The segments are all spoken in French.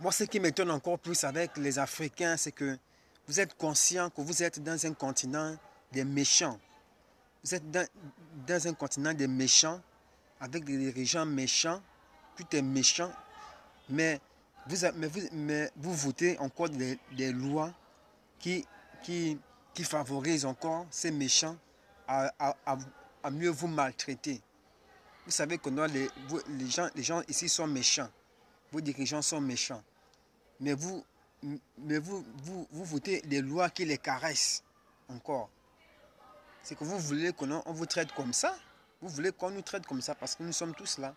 Moi, ce qui m'étonne encore plus avec les Africains, c'est que vous êtes conscient que vous êtes dans un continent des méchants. Vous êtes dans un continent des méchants, avec des dirigeants méchants, tout est méchant, mais vous votez encore des lois qui, qui, qui favorisent encore ces méchants à mieux vous maltraiter. Vous savez que non, les gens ici sont méchants, vos dirigeants sont méchants, mais vous votez des lois qui les caressent encore. C'est que vous voulez qu'on vous traite comme ça. Vous voulez qu'on nous traite comme ça parce que nous sommes tous là.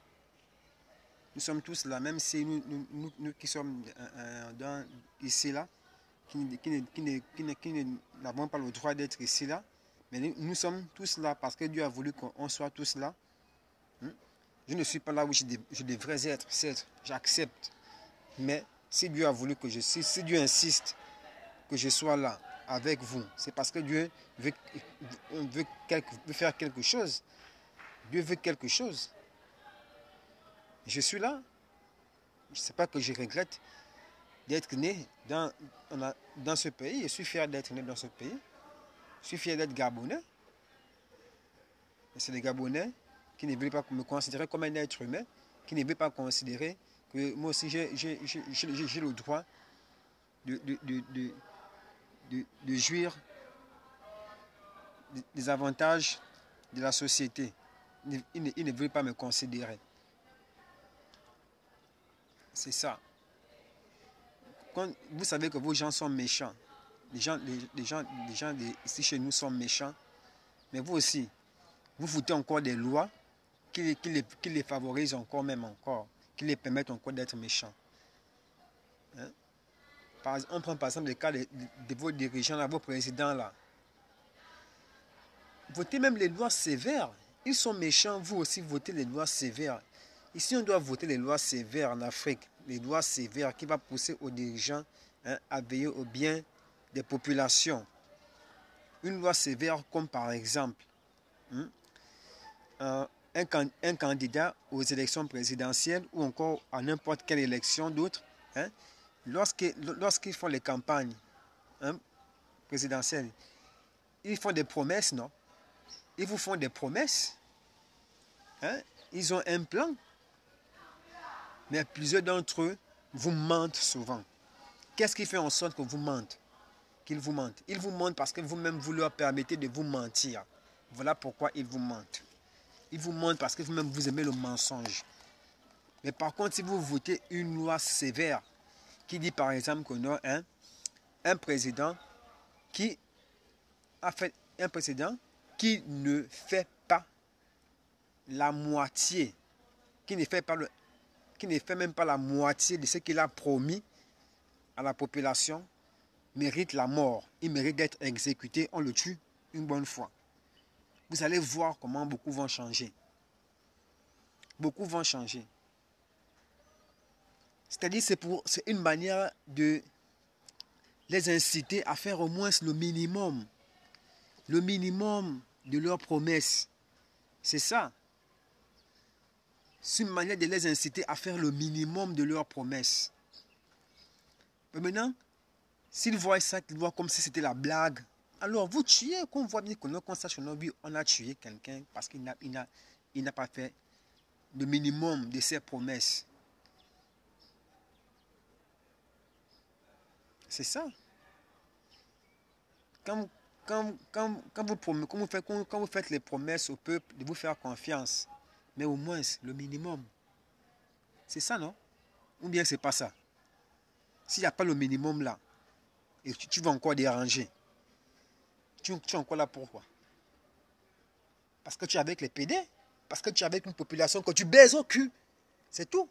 Nous sommes tous là, même si nous qui sommes ici là, qui n'avons pas le droit d'être ici là, mais nous sommes tous là parce que Dieu a voulu qu'on soit tous là. Je ne suis pas là où je devrais être, certes, j'accepte. Mais si Dieu a voulu que si Dieu insiste que je sois là avec vous, c'est parce que Dieu veut faire quelque chose. Dieu veut quelque chose. Je suis là. Je ne sais pas que je regrette d'être né dans ce pays. Je suis fier d'être né dans ce pays. Je suis fier d'être Gabonais. Et c'est les Gabonais qui ne veulent pas me considérer comme un être humain, qui ne veulent pas considérer que moi aussi j'ai le droit de jouir des avantages de la société. Ils ne veulent pas me considérer. C'est ça. Quand vous savez que vos gens sont méchants, les gens ici chez nous sont méchants, mais vous aussi, vous votez encore des lois qui les favorisent encore, qui les permettent encore d'être méchants. Hein? On prend par exemple le cas de vos dirigeants, là, vos présidents là. Votez même les lois sévères. Ils sont méchants, vous aussi votez les lois sévères. Ici, on doit voter les lois sévères en Afrique. Les lois sévères qui vont pousser aux dirigeants à veiller au bien des populations. Une loi sévère comme par exemple un candidat aux élections présidentielles ou encore à n'importe quelle élection d'autre, lorsqu'ils font les campagnes présidentielles, ils font des promesses, non? Ils vous font des promesses. Ils ont un plan. Mais plusieurs d'entre eux vous mentent souvent. Qu'est-ce qui fait en sorte que vous mentent? Qu'ils vous mentent. Ils vous mentent parce que vous-même vous leur permettez de vous mentir. Voilà pourquoi ils vous mentent. Ils vous mentent parce que vous-même vous aimez le mensonge. Mais par contre, si vous votez une loi sévère qui dit par exemple que non, un président qui ne fait pas la moitié, qui ne fait même pas la moitié de ce qu'il a promis à la population, mérite la mort. Il mérite d'être exécuté. On le tue une bonne fois. Vous allez voir comment beaucoup vont changer. Beaucoup vont changer. C'est-à-dire c'est une manière de les inciter à faire au moins le minimum de leurs promesses. C'est ça. C'est une manière de les inciter à faire le minimum de leurs promesses. Mais maintenant, s'ils voient ça, qu'ils voient comme si c'était la blague, alors vous tuez, qu'on voit bien que quand ça on a tué quelqu'un parce qu'il n'a pas fait le minimum de ses promesses. C'est ça. Quand vous faites les promesses au peuple de vous faire confiance, mais au moins le minimum. C'est ça, non? Ou bien c'est pas ça? S'il n'y a pas le minimum là, et tu vas encore déranger, tu es encore là pourquoi? Parce que tu es avec les PD? Parce que tu es avec une population que tu baises au cul? C'est tout.